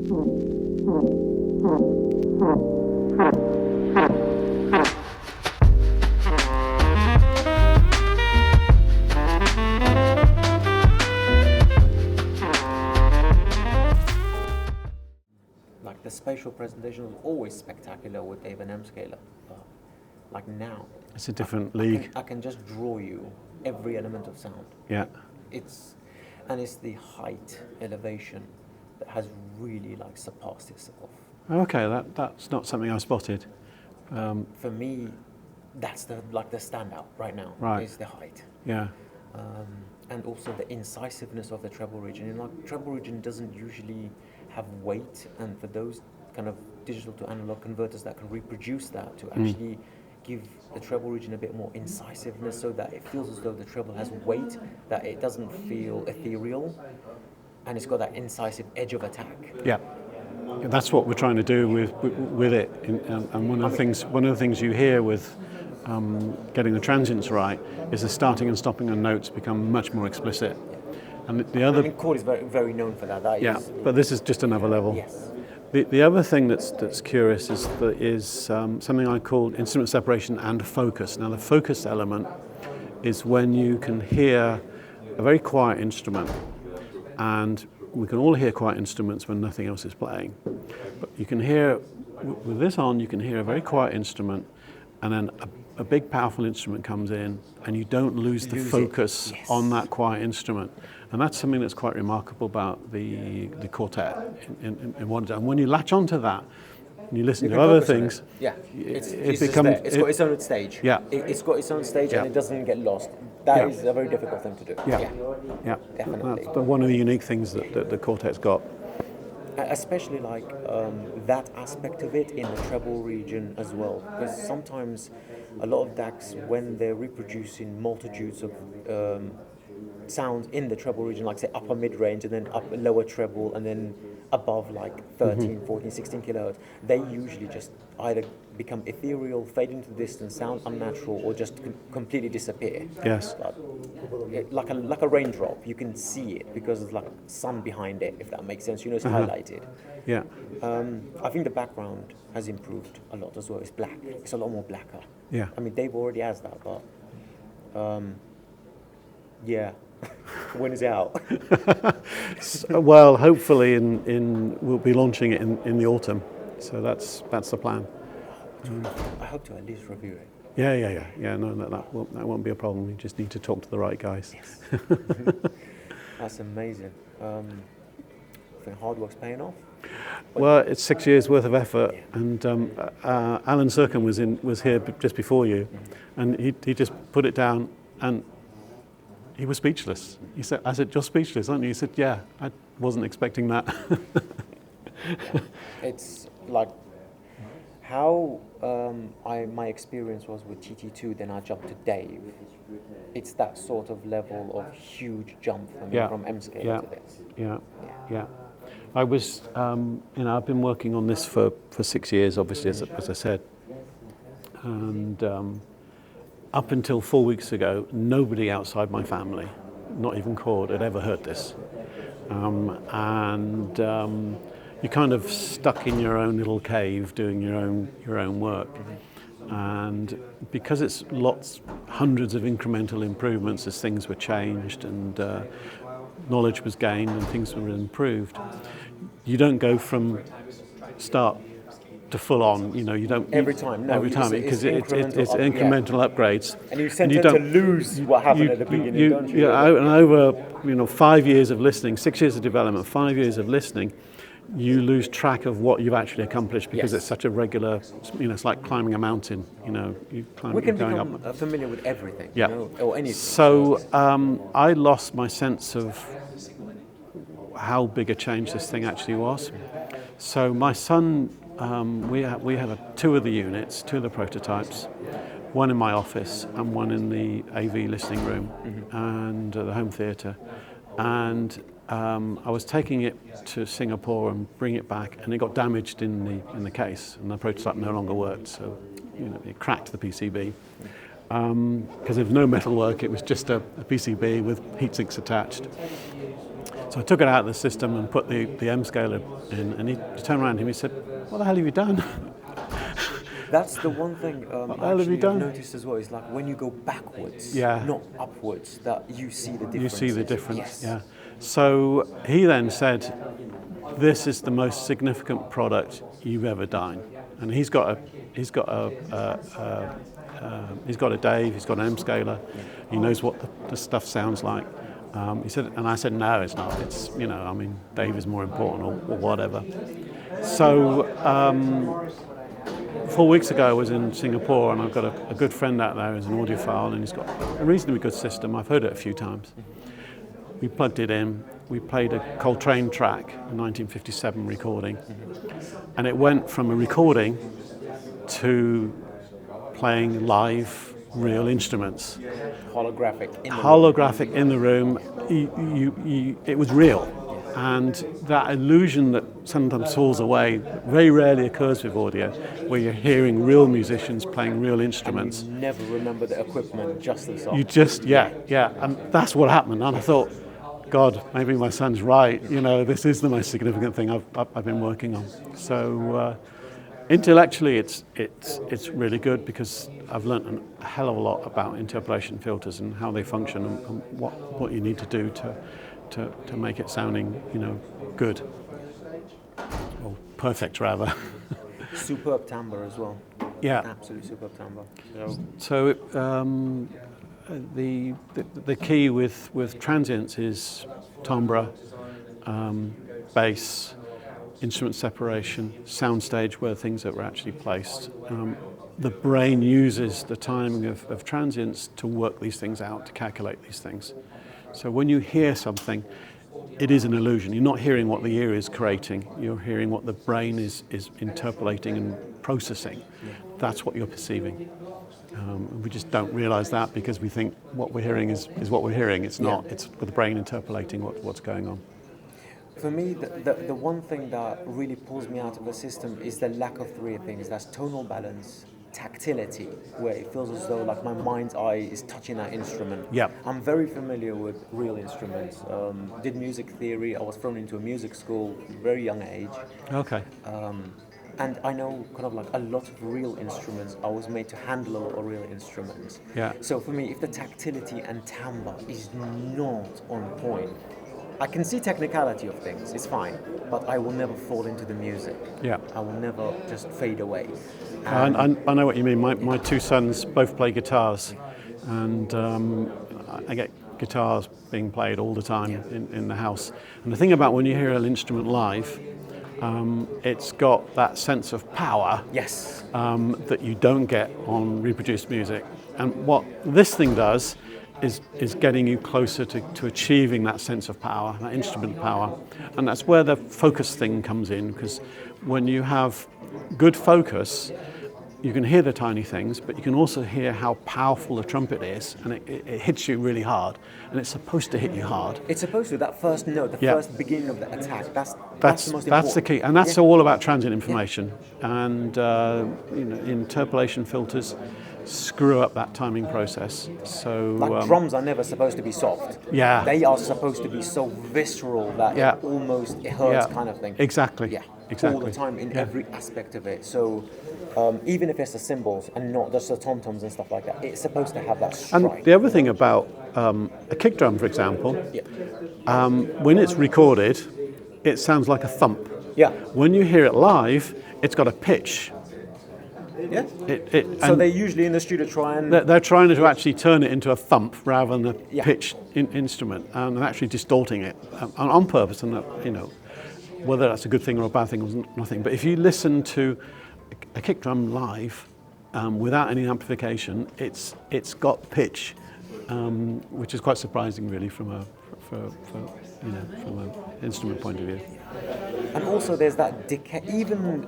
Like the spatial presentation was always spectacular with Dave and upscaler. Like now, It's a different league. I can just draw you every element of sound. Yeah. It's the height elevation that has really like surpassed itself. Okay, that's not something I spotted. For me, that's the standout right now. Right. Is the height. Yeah. And also the incisiveness of the treble region. And like treble region doesn't usually have weight, and for those kind of digital to analog converters that can reproduce that to actually give the treble region a bit more incisiveness, so that it feels as though the treble has weight, that it doesn't feel ethereal, and it's got that incisive edge of attack. Yeah. That's what we're trying to do with it, and one of the things you hear with getting the transients right is the starting and stopping on notes become much more explicit. And the other, chord is very, very known for that. But this is just another level. Yes. The other thing that's curious is something I call instrument separation and focus. Now the focus element is when you can hear a very quiet instrument, and we can all hear quiet instruments when nothing else is playing. But you can hear, with this on, you can hear a very quiet instrument, and then a big powerful instrument comes in, and you don't lose the focus on that quiet instrument. And that's something that's quite remarkable about the quartet. And when you latch onto that, and you listen to other things, it's got its own stage. Yeah. It's got its own stage, and it doesn't get lost. That is a very difficult thing to do. Yeah. Definitely. That's one of the unique things that the quartet's got. Especially like that aspect of it in the treble region as well, because sometimes a lot of DACs, when they're reproducing multitudes of sounds in the treble region, like say upper mid-range and then lower treble and then above like 13, 14, 16 kilohertz, they usually just either become ethereal, fade into the distance, sound unnatural, or just completely disappear. Yes. Like a raindrop, you can see it because there's like sun behind it, if that makes sense. You know, it's highlighted. Yeah. I think the background has improved a lot as well. It's black. It's a lot more blacker. Yeah. I mean, Dave already has that, but yeah. When is it out? Well, hopefully we'll be launching it in the autumn. So that's the plan. I hope to at least review it. Yeah. No, that won't be a problem. We just need to talk to the right guys. Yes. That's amazing. I think hard work's paying off. Well, it's 6 years worth of effort, and Alan Serkin was here just before you, and he just put it down, and he was speechless. He said, "I said, you're speechless, aren't you?" He said, "Yeah, I wasn't expecting that." It's like how my experience was with TT2, then I jumped to Dave. It's that sort of level of huge jump for me from upscaler to this. Yeah. I was, I've been working on this for 6 years, obviously, as I said, and up until 4 weeks ago, nobody outside my family, not even Cord, had ever heard this. You're kind of stuck in your own little cave doing your own work. And because it's hundreds of incremental improvements as things were changed and knowledge was gained and things were improved, you don't go from start to full on, you don't... Every time, because it's incremental upgrades. And you tend to lose what happened at the beginning, don't you? Yeah, and over 5 years of listening, 6 years of development, 5 years of listening, you lose track of what you've actually accomplished because it's such a regular, it's like climbing a mountain, We can become familiar with everything, or anything. So I lost my sense of how big a change this thing actually was. So my son, we have two of the units, two of the prototypes, one in my office and one in the AV listening room and the home theatre. And I was taking it to Singapore and bringing it back, and it got damaged in the case, and the prototype no longer worked. So, it cracked the PCB because there was no metalwork. It was just a PCB with heat sinks attached. So I took it out of the system and put the M scaler in, and he turned around to me and he said, "What the hell have you done?" That's the one thing hell have actually you done? I've noticed as well. Is like when you go backwards, Yeah. not upwards, that you see the difference. You see the difference, Yes. yeah. So he then said, "This is the most significant product you've ever done," and he's got a Dave, he's got an M scaler, he knows what the stuff sounds like. He said, and I said, "No, it's not. It's I mean, Dave is more important or whatever." So 4 weeks ago I was in Singapore, and I've got a good friend out there who's an audiophile, and he's got a reasonably good system. I've heard it a few times. We plugged it in, we played a Coltrane track, a 1957 recording, and it went from a recording to playing live real instruments. Holographic In the room. It was real. And that illusion that sometimes falls away very rarely occurs with audio, where you're hearing real musicians playing real instruments. And you never remember the equipment, just the song. You just, yeah. And that's what happened. And I thought, God, maybe my son's right. This is the most significant thing I've been working on. So intellectually, it's really good because I've learned a hell of a lot about interpolation filters and how they function and what you need to do to make it sounding, good or perfect rather. Superb timbre as well. Yeah, absolutely superb timbre. So the key with transients is timbre, bass, instrument separation, soundstage where things are actually placed. The brain uses the timing of transients to work these things out, to calculate these things. So when you hear something, it is an illusion. You're not hearing what the ear is creating. You're hearing what the brain is interpolating and processing. That's what you're perceiving. We just don't realize that because we think what we're hearing is what we're hearing. It's not. It's the brain interpolating what's going on. For me, the one thing that really pulls me out of the system is the lack of three things. That's tonal balance, tactility, where it feels as though like my mind's eye is touching that instrument. Yeah. I'm very familiar with real instruments. Did music theory. I was thrown into a music school very young age. Okay. And I know kind of like a lot of real instruments. I was made to handle a lot of real instruments. Yeah. So for me, if the tactility and timbre is not on point, I can see technicality of things, it's fine, but I will never fall into the music. Yeah. I will never just fade away. I know what you mean. My two sons both play guitars, and I get guitars being played all the time in the house. And the thing about when you hear an instrument live, it's got that sense of power Yes. that you don't get on reproduced music. And what this thing does is getting you closer to achieving that sense of power, that instrument power. And that's where the focus thing comes in, because when you have good focus, you can hear the tiny things, but you can also hear how powerful the trumpet is, and it hits you really hard, and it's supposed to hit you hard. It's supposed to, that first note, the first beginning of the attack, that's the most important. That's the key, and that's all about transient information. And interpolation filters screw up that timing process. So like drums are never supposed to be soft. Yeah. They are supposed to be so visceral that it hurts kind of thing. Exactly. Yeah. Exactly. All the time in every aspect of it. So even if it's the cymbals and not just the tom-toms and stuff like that, it's supposed to have that strike. And the other thing about a kick drum, for example, when it's recorded, it sounds like a thump. Yeah. When you hear it live, it's got a pitch. Yeah. So they're usually in the studio trying. They're trying to actually turn it into a thump rather than a pitched instrument, and actually distorting it on purpose. And whether that's a good thing or a bad thing or nothing. But if you listen to a kick drum live without any amplification, it's got pitch, which is quite surprising, really, from an instrument point of view. And also there's that decay, even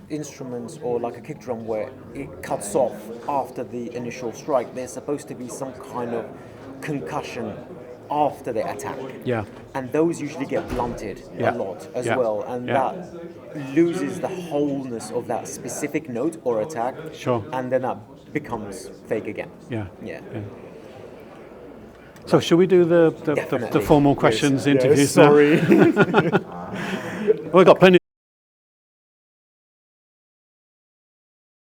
instruments or like a kick drum where it cuts off after the initial strike, there's supposed to be some kind of concussion after the attack. Yeah. And those usually get blunted a lot as well, and that loses the wholeness of that specific note or attack. Sure. And then that becomes fake again. Yeah. So should we do the formal questions, interviews now? Sorry. We've got plenty.